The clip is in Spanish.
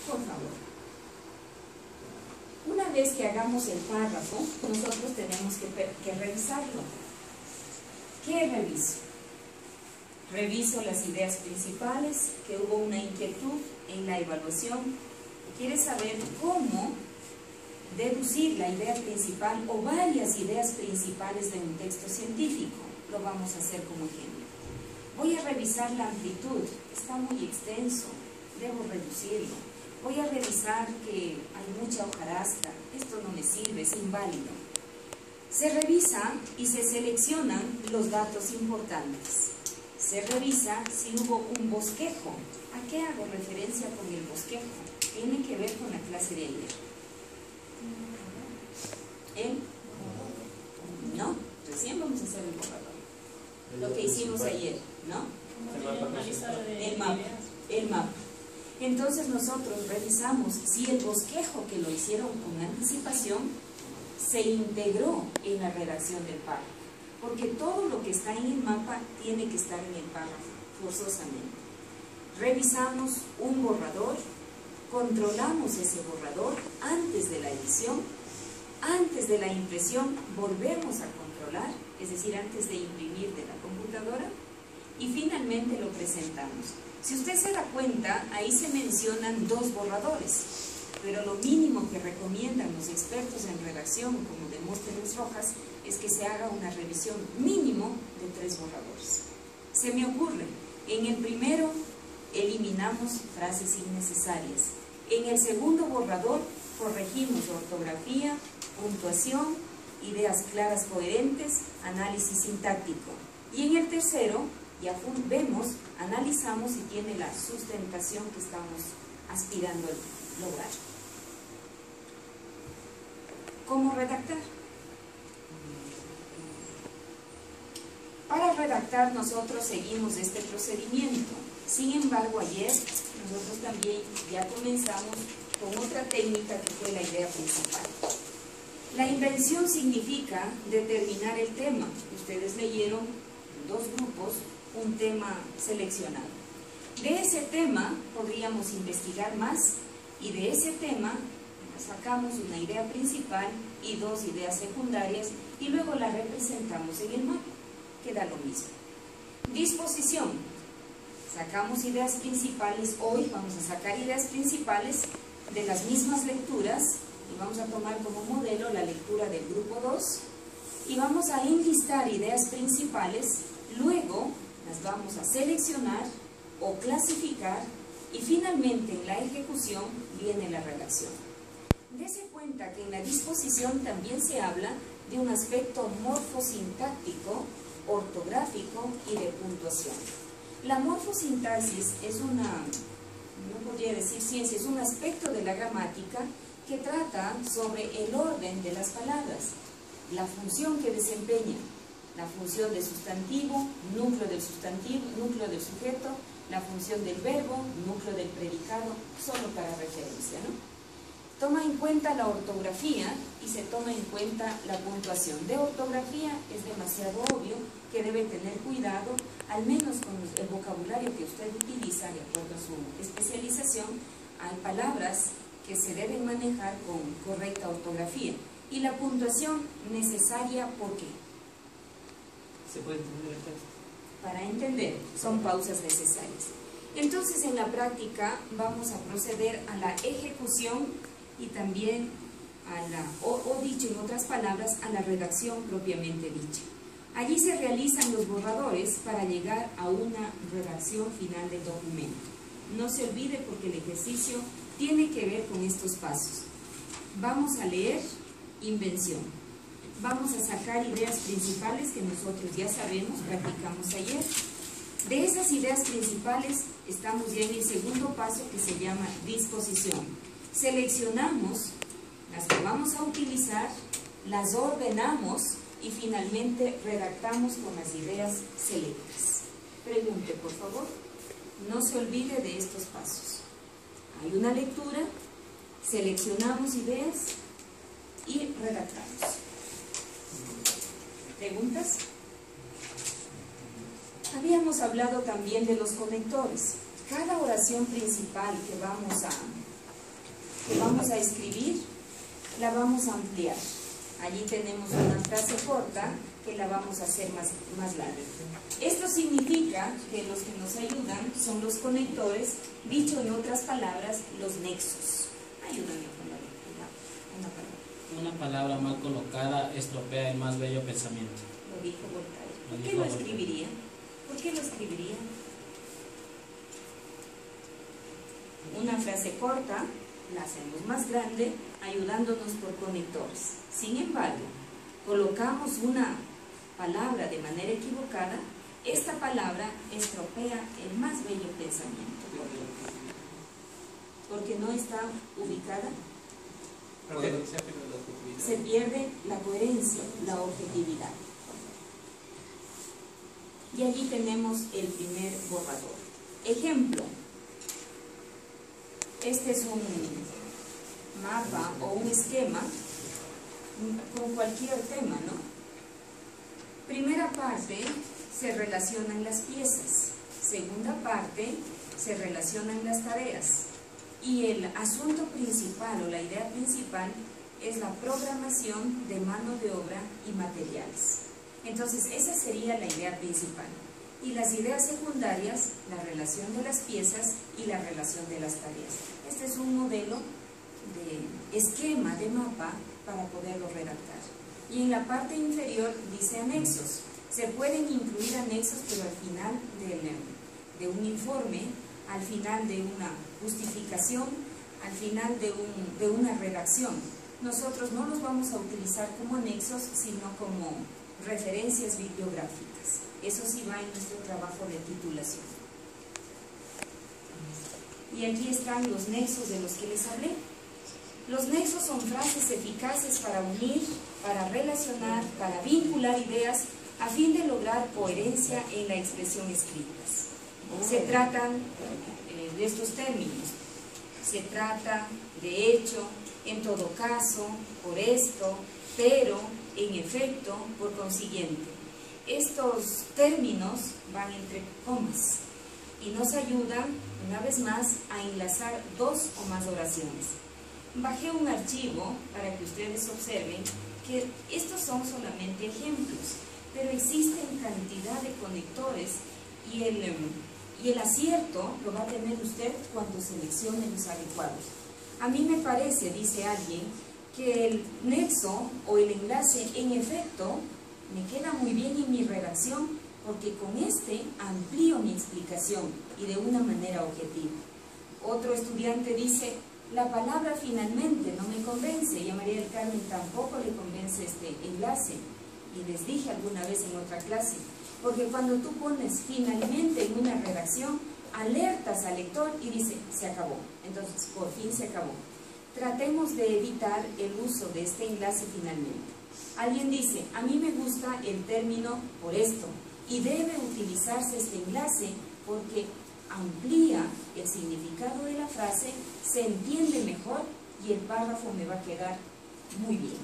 por favor. Una vez que hagamos el párrafo, nosotros tenemos que revisarlo. ¿Qué reviso? Reviso las ideas principales, que hubo una inquietud en la evaluación. ¿Quiere saber cómo deducir la idea principal o varias ideas principales de un texto científico? Lo vamos a hacer como ejemplo. Voy a revisar la amplitud, está muy extenso, debo reducirlo. Voy a revisar que hay mucha hojarasca, esto no me sirve, es inválido. Se revisa y se seleccionan los datos importantes. Se revisa si hubo un bosquejo. ¿A qué hago referencia con el bosquejo? Tiene que ver con la clase de ayer. ¿El? No, recién vamos a hacer el borrador. Lo que hicimos ayer, ¿no? El mapa. Entonces nosotros revisamos si el bosquejo que lo hicieron con anticipación se integró en la redacción del párrafo, porque todo lo que está en el mapa tiene que estar en el párrafo, forzosamente. Revisamos un borrador, controlamos ese borrador antes de la edición, antes de la impresión volvemos a controlar, es decir, antes de imprimir de la computadora, y finalmente lo presentamos. Si usted se da cuenta, ahí se mencionan 2 borradores, pero lo mínimo que recomiendan los expertos en redacción, como Demóstenes Rojas, es que se haga una revisión mínimo de 3 borradores. Se me ocurre, en el primero eliminamos frases innecesarias, en el segundo borrador corregimos ortografía, puntuación, ideas claras coherentes, análisis sintáctico, y en el tercero ya vemos, analizamos si tiene la sustentación que estamos aspirando a lograr. ¿Cómo redactar? Para redactar nosotros seguimos este procedimiento. Sin embargo, ayer nosotros también ya comenzamos con otra técnica que fue la idea principal. La invención significa determinar el tema. Ustedes leyeron en 2 grupos un tema seleccionado. De ese tema podríamos investigar más y de ese tema sacamos una idea principal y 2 ideas secundarias y luego la representamos en el mapa. Queda lo mismo. Disposición. Sacamos ideas principales. Hoy vamos a sacar ideas principales de las mismas lecturas y vamos a tomar como modelo la lectura del grupo 2 y vamos a enlistar ideas principales. Luego las vamos a seleccionar o clasificar y finalmente en la ejecución viene la redacción. Dese cuenta que en la disposición también se habla de un aspecto morfosintáctico, ortográfico y de puntuación. La morfosintaxis es una, no podría decir ciencia, es un aspecto de la gramática que trata sobre el orden de las palabras, la función que desempeña, la función del sustantivo, núcleo del sujeto, la función del verbo, núcleo del predicado, solo para referencia, ¿no? Toma en cuenta la ortografía y se toma en cuenta la puntuación. De ortografía es demasiado obvio que debe tener cuidado, al menos con el vocabulario que usted utiliza de acuerdo a su especialización. Hay palabras que se deben manejar con correcta ortografía. Y la puntuación necesaria, ¿por qué? ¿Se puede entender el texto? Para entender, son pausas necesarias. Entonces, en la práctica vamos a proceder a la ejecución y también a la, o dicho en otras palabras, a la redacción propiamente dicha. Allí se realizan los borradores para llegar a una redacción final del documento. No se olvide porque el ejercicio tiene que ver con estos pasos. Vamos a leer invención. Vamos a sacar ideas principales que nosotros ya sabemos, practicamos ayer. De esas ideas principales estamos ya en el segundo paso que se llama disposición. Seleccionamos las que vamos a utilizar, las ordenamos y finalmente redactamos con las ideas selectas. Pregunte, por favor. No se olvide de estos pasos. Hay una lectura, seleccionamos ideas y redactamos. ¿Preguntas? Habíamos hablado también de los conectores. Cada oración principal que vamos a que vamos a escribir, la vamos a ampliar. Allí tenemos una frase corta que la vamos a hacer más larga. Esto significa que los que nos ayudan son los conectores, dicho en otras palabras, los nexos. Ayúdame con una palabra. Una palabra mal colocada estropea el más bello pensamiento. Lo dijo Voltaire. ¿Por qué lo escribiría? ¿Por qué lo escribiría? Una frase corta la hacemos más grande ayudándonos por conectores. Sin embargo, colocamos una palabra de manera equivocada, esta palabra estropea el más bello pensamiento. Porque no está ubicada, se pierde la coherencia, la objetividad. Y allí tenemos el primer borrador. Ejemplo. Este es un mapa o un esquema con cualquier tema, ¿no? Primera parte, se relacionan las piezas. Segunda parte, se relacionan las tareas. Y el asunto principal o la idea principal es la programación de mano de obra y materiales. Entonces, esa sería la idea principal. Y las ideas secundarias, la relación de las piezas y la relación de las tareas. Este es un modelo de esquema, de mapa, para poderlo redactar. Y en la parte inferior dice anexos. Se pueden incluir anexos, pero al final de un informe, al final de una justificación, al final de una redacción. Nosotros no los vamos a utilizar como anexos, sino como referencias bibliográficas. Eso sí va en nuestro trabajo de titulación. Y aquí están los nexos de los que les hablé. Los nexos son frases eficaces para unir, para relacionar, para vincular ideas a fin de lograr coherencia en la expresión escritas. Se tratan de estos términos. Se trata, de hecho, en todo caso, por esto, pero, en efecto, por consiguiente. Estos términos van entre comas y nos ayudan, una vez más, a enlazar dos o más oraciones. Bajé un archivo para que ustedes observen que estos son solamente ejemplos, pero existen cantidad de conectores y el acierto lo va a tener usted cuando seleccione los adecuados. A mí me parece, dice alguien, que el nexo o el enlace en efecto me queda muy bien en mi redacción porque con este amplío mi explicación y de una manera objetiva. Otro estudiante dice, la palabra finalmente no me convence, y a María del Carmen tampoco le convence este enlace. Y les dije alguna vez en otra clase, porque cuando tú pones finalmente en una redacción, alertas al lector y dice, se acabó. Entonces, por fin se acabó. Tratemos de evitar el uso de este enlace finalmente. Alguien dice, a mí me gusta el término por esto, y debe utilizarse este enlace porque amplía el significado de la frase, se entiende mejor y el párrafo me va a quedar muy bien.